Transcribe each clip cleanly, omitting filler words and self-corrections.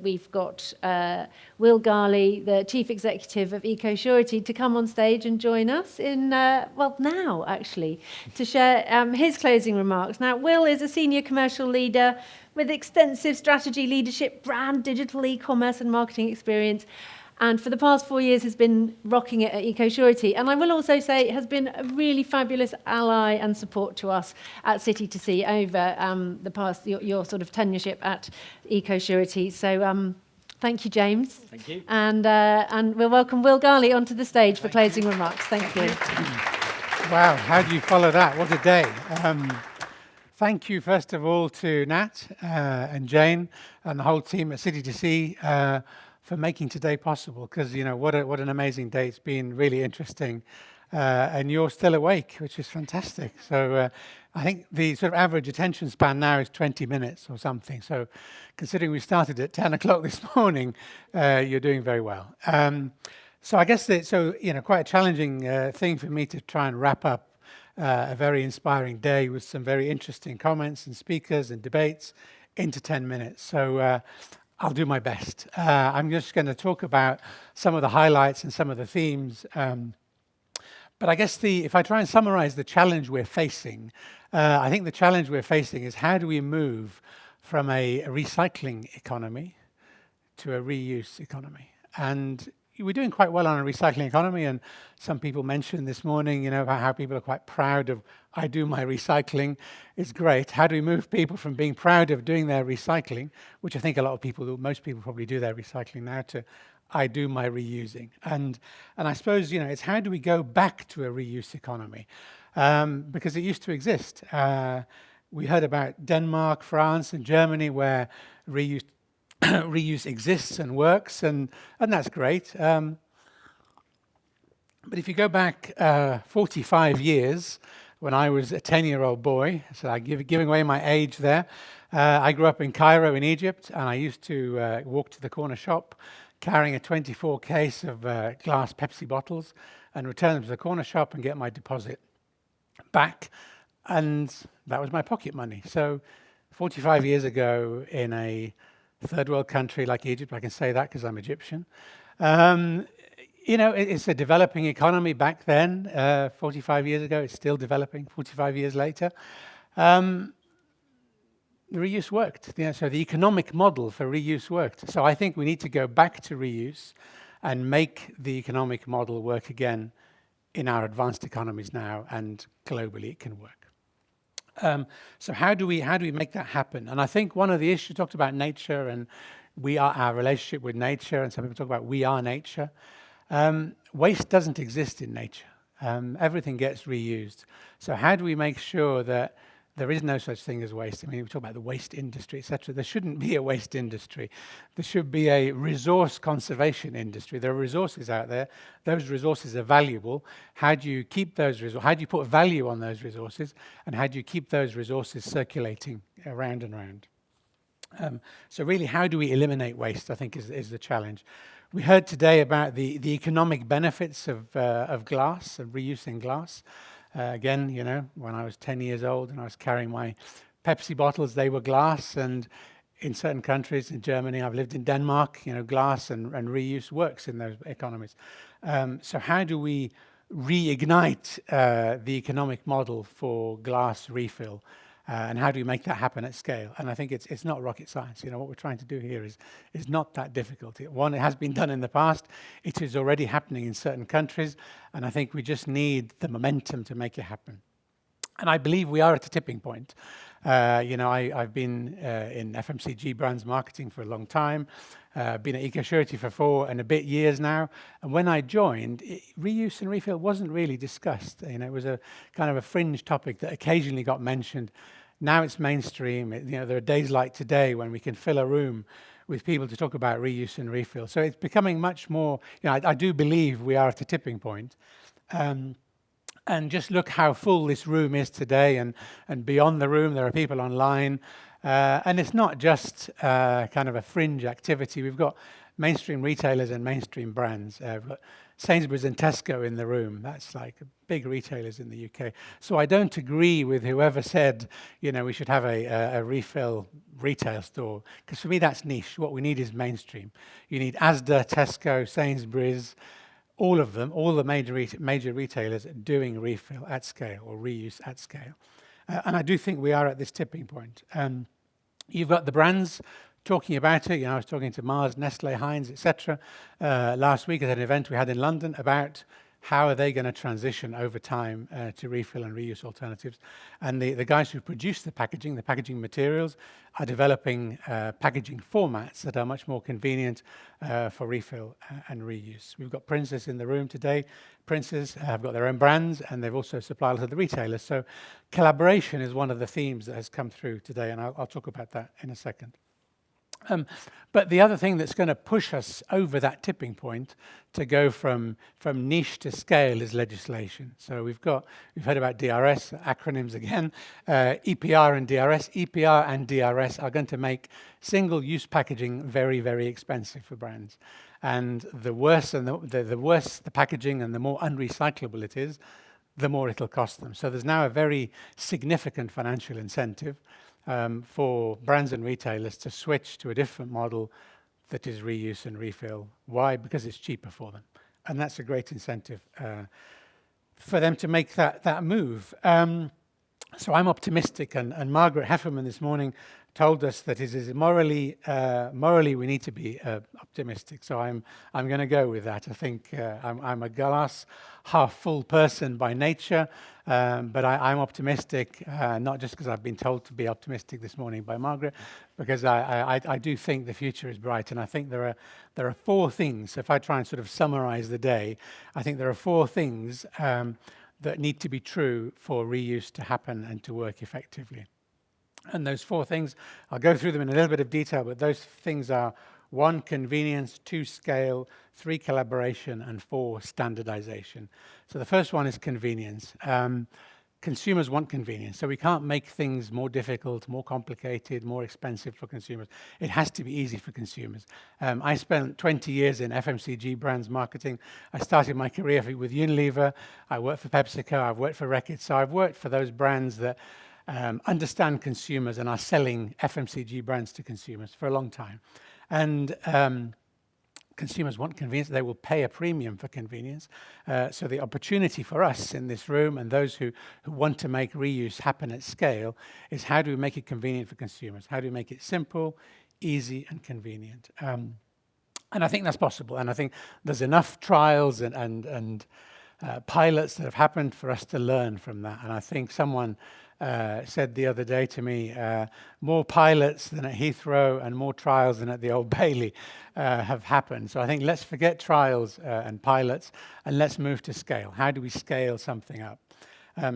we've got Will Ghali, the Chief Executive of Ecosurety, to come on stage and join us now actually, to share his closing remarks. Now, Will is a senior commercial leader with extensive strategy, leadership, brand, digital e-commerce and marketing experience. And for the past 4 years has been rocking it at Ecosurety. And I will also say has been a really fabulous ally and support to us at City to See over the past, your sort of tenureship at Ecosurety. So thank you, James. Thank you. And we'll welcome Will Ghali onto the stage for closing remarks. Thank you. Wow, how do you follow that? What a day. Thank you, first of all, to Nat and Jane and the whole team at City to See for making today possible, because what an amazing day. It's been really interesting, and you're still awake, which is fantastic. So I think the sort of average attention span now is 20 minutes or something. So considering we started at 10 o'clock this morning, you're doing very well. So I guess quite a challenging thing for me to try and wrap up a very inspiring day with some very interesting comments and speakers and debates into 10 minutes. So I'll do my best. I'm just going to talk about some of the highlights and some of the themes. But I guess if I try and summarize the challenge we're facing, I think the challenge we're facing is how do we move from a recycling economy to a reuse economy? And we're doing quite well on a recycling economy, and some people mentioned this morning, about how people are quite proud of, I do my recycling. It's great. How do we move people from being proud of doing their recycling, which I think most people probably do their recycling now, to I do my reusing? And I suppose, it's how do we go back to a reuse economy? Because it used to exist. We heard about Denmark, France, and Germany, where reuse exists and works, and that's great. But if you go back 45 years, when I was a 10-year-old boy, so I'm giving away my age there, I grew up in Cairo in Egypt, and I used to walk to the corner shop carrying a 24 case of glass Pepsi bottles and return them to the corner shop and get my deposit back, and that was my pocket money. So 45 years ago in a third world country like Egypt, I can say that because I'm Egyptian. It's a developing economy back then, 45 years ago. It's still developing 45 years later. The reuse worked. So the economic model for reuse worked. So I think we need to go back to reuse and make the economic model work again in our advanced economies now, and globally it can work. So how do we make that happen? And I think one of the issues, talked about nature and our relationship with nature, and some people talk about we are nature. Waste doesn't exist in nature. Everything gets reused. So how do we make sure that there is no such thing as waste? I mean, we talk about the waste industry, etc. There shouldn't be a waste industry. There should be a resource conservation industry. There are resources out there. Those resources are valuable. How do you keep those resources? How do you put value on those resources? And how do you keep those resources circulating around and around? So really, how do we eliminate waste, I think, is the challenge. We heard today about the economic benefits of glass, of reusing glass. Again, when I was 10 years old and I was carrying my Pepsi bottles, they were glass. And in certain countries, in Germany, I've lived in Denmark, glass and reuse works in those economies. So how do we reignite the economic model for glass refill? And how do we make that happen at scale? And I think it's not rocket science. What we're trying to do here is not that difficult. It has been done in the past. It is already happening in certain countries. And I think we just need the momentum to make it happen. And I believe we are at a tipping point. I've been in FMCG brands marketing for a long time. Been at Ecosurety for 4 and a bit years now. And when I joined, reuse and refill wasn't really discussed. It was a kind of a fringe topic that occasionally got mentioned. Now it's mainstream. There are days like today when we can fill a room with people to talk about reuse and refill. So it's becoming much more, I do believe we are at a tipping point. And just look how full this room is today, and beyond the room there are people online. And it's not just kind of a fringe activity. We've got mainstream retailers and mainstream brands. We've got Sainsbury's and Tesco in the room. That's like big retailers in the UK. So I don't agree with whoever said, we should have a refill retail store, because for me that's niche. What we need is mainstream. You need Asda, Tesco, Sainsbury's, all of them, all the major retailers doing refill at scale or reuse at scale. And I do think we are at this tipping point. You've got the brands talking about it. I was talking to Mars, Nestle, Heinz, etc. Last week at an event we had in London about how are they going to transition over time to refill and reuse alternatives. And the guys who produce the packaging materials, are developing packaging formats that are much more convenient for refill and reuse. We've got Princes in the room today. Princes have got their own brands, and they've also supplied to the retailers. So collaboration is one of the themes that has come through today, and I'll talk about that in a second. But the other thing that's going to push us over that tipping point to go from niche to scale is legislation. So we've heard about DRS, acronyms again, EPR and DRS. EPR and DRS are going to make single-use packaging very, very expensive for brands. And the worse the packaging and the more unrecyclable it is, the more it'll cost them. So there's now a very significant financial incentive for brands and retailers to switch to a different model that is reuse and refill. Why? Because it's cheaper for them. And that's a great incentive for them to make that move. So I'm optimistic, and Margaret Hefferman this morning told us that it is morally we need to be optimistic. So I'm going to go with that. I think I'm a glass half full person by nature, but I'm optimistic, not just because I've been told to be optimistic this morning by Margaret, because I do think the future is bright. And I think there are four things. If I try and sort of summarize the day, I think there are four things that need to be true for reuse to happen and to work effectively. And those four things, I'll go through them in a little bit of detail, but those things are 1, convenience, 2, scale, 3, collaboration, and 4, standardization. So the first one is convenience. Consumers want convenience, so we can't make things more difficult, more complicated, more expensive for consumers. It has to be easy for consumers. I spent 20 years in FMCG brands marketing. I started my career with Unilever. I worked for PepsiCo. I've worked for Reckitt. So I've worked for those brands that understand consumers and are selling FMCG brands to consumers for a long time. And consumers want convenience. They will pay a premium for convenience. So the opportunity for us in this room and those who want to make reuse happen at scale is, how do we make it convenient for consumers? How do we make it simple, easy, and convenient? And I think that's possible. And I think there's enough trials and pilots that have happened for us to learn from that. And I think someone said the other day to me, more pilots than at Heathrow and more trials than at the Old Bailey have happened. So I think let's forget trials and pilots, and let's move to scale. How do we scale something up?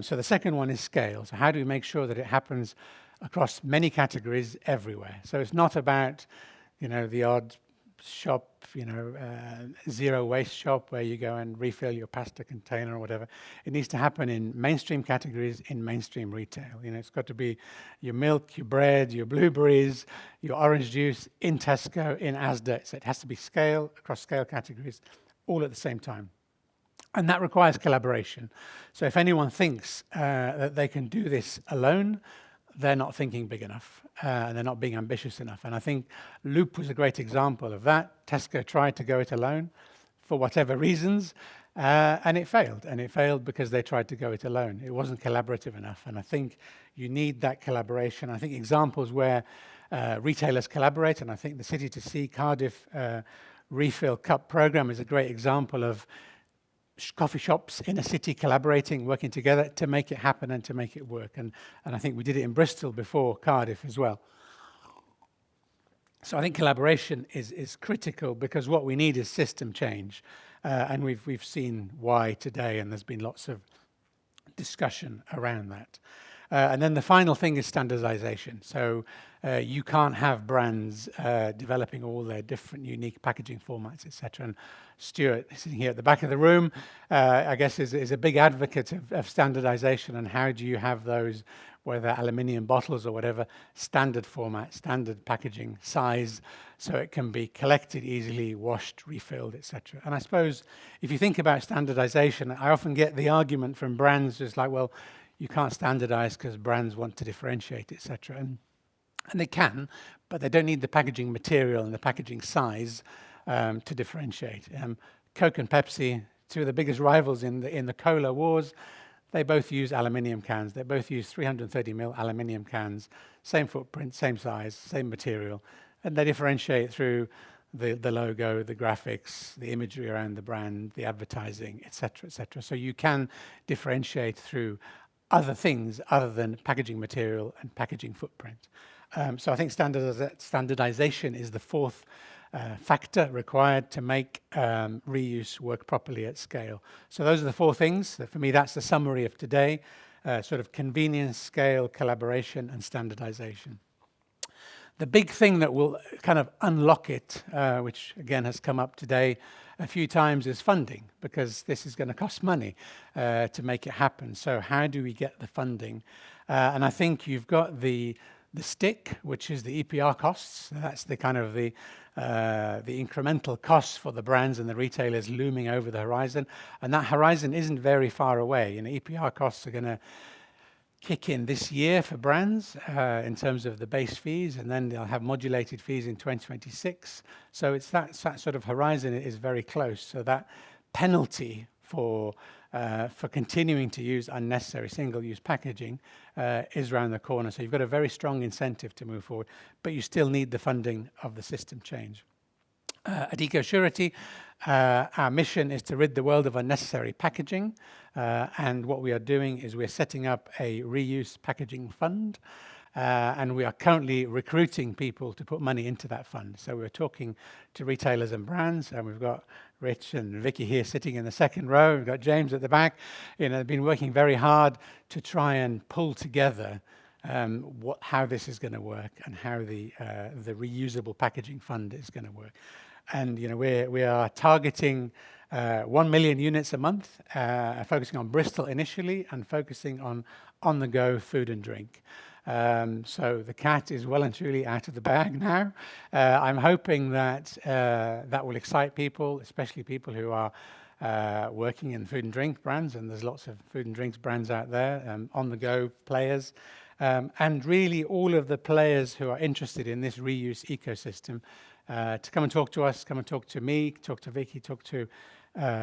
So the second one is scale. So how do we make sure that it happens across many categories everywhere? So it's not about, the odd shop, zero waste shop where you go and refill your pasta container or whatever. It needs to happen in mainstream categories, in mainstream retail. It's got to be your milk, your bread, your blueberries, your orange juice in Tesco, in Asda. So it has to be scale, across scale categories, all at the same time. And that requires collaboration. So if anyone thinks that they can do this alone, they're not thinking big enough, and they're not being ambitious enough. And I think Loop was a great example of that. Tesco tried to go it alone for whatever reasons, and it failed. And it failed because they tried to go it alone. It wasn't collaborative enough. And I think you need that collaboration. I think examples where retailers collaborate, and I think the City to Sea Cardiff refill cup program is a great example of coffee shops in a city collaborating, working together to make it happen and to make it work. And I think we did it in Bristol before Cardiff as well. So I think collaboration is critical, because what we need is system change. And we've seen why today, and there's been lots of discussion around that. And then the final thing is standardization. So you can't have brands developing all their different unique packaging formats, etc. And Stuart, sitting here at the back of the room, I guess is a big advocate of standardization. And how do you have those, whether aluminium bottles or whatever, standard format, standard packaging size, so it can be collected easily, washed, refilled, etc. And I suppose if you think about standardization, I often get the argument from brands just like, well, you can't standardize because brands want to differentiate, etc. And they can, but they don't need the packaging material and the packaging size to differentiate. Coke and Pepsi, two of the biggest rivals in the cola wars, they both use aluminium cans. They both use 330 ml aluminium cans, same footprint, same size, same material, and they differentiate through the logo, the graphics, the imagery around the brand, the advertising, etc., etc. So you can differentiate through other things other than packaging material and packaging footprint. So I think standardization is the fourth factor required to make reuse work properly at scale. So those are the four things. For me, that's the summary of today, sort of convenience, scale, collaboration, and standardization. The big thing that will kind of unlock it, which again has come up today a few times, is funding, because this is going to cost money to make it happen. So how do we get the funding? And I think you've got the stick, which is the EPR costs. That's the kind of the incremental costs for the brands and the retailers looming over the horizon. And that horizon isn't very far away. You know, EPR costs are going to kick in this year for brands in terms of the base fees, and then they'll have modulated fees in 2026. So it's that sort of horizon is very close. So that penalty for continuing to use unnecessary single-use packaging is around the corner. So you've got a very strong incentive to move forward, but you still need the funding of the system change. At Ecosurety, our mission is to rid the world of unnecessary packaging, and what we are doing is we're setting up a reuse packaging fund, and we are currently recruiting people to put money into that fund. So we're talking to retailers and brands, and we've got Rich and Vicky here sitting in the second row. We've got James at the back. You know, they've been working very hard to try and pull together how this is going to work and how the reusable packaging fund is going to work. And you know, we are targeting 1 million units a month, focusing on Bristol initially and focusing on on-the-go food and drink. So the cat is well and truly out of the bag now. I'm hoping that that will excite people, especially people who are working in food and drink brands, and there's lots of food and drinks brands out there, on-the-go players, and really all of the players who are interested in this reuse ecosystem to come and talk to us, come and talk to me, talk to Vicky, talk to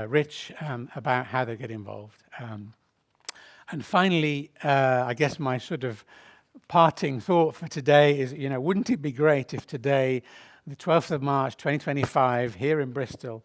Rich about how they get involved. And finally, I guess my sort of parting thought for today is, you know, wouldn't it be great if today, the 12th of March, 2025, here in Bristol,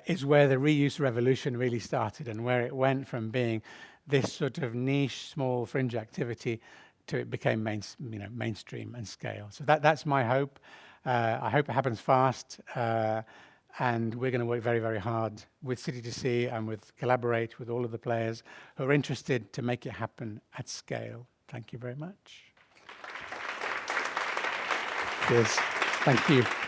is where the reuse revolution really started and where it went from being this sort of niche, small, fringe activity to it became mainstream and scale. So that's my hope. I hope it happens fast, and we're going to work very, very hard with City2C and collaborate with all of the players who are interested to make it happen at scale. Thank you very much. Cheers. Thank you.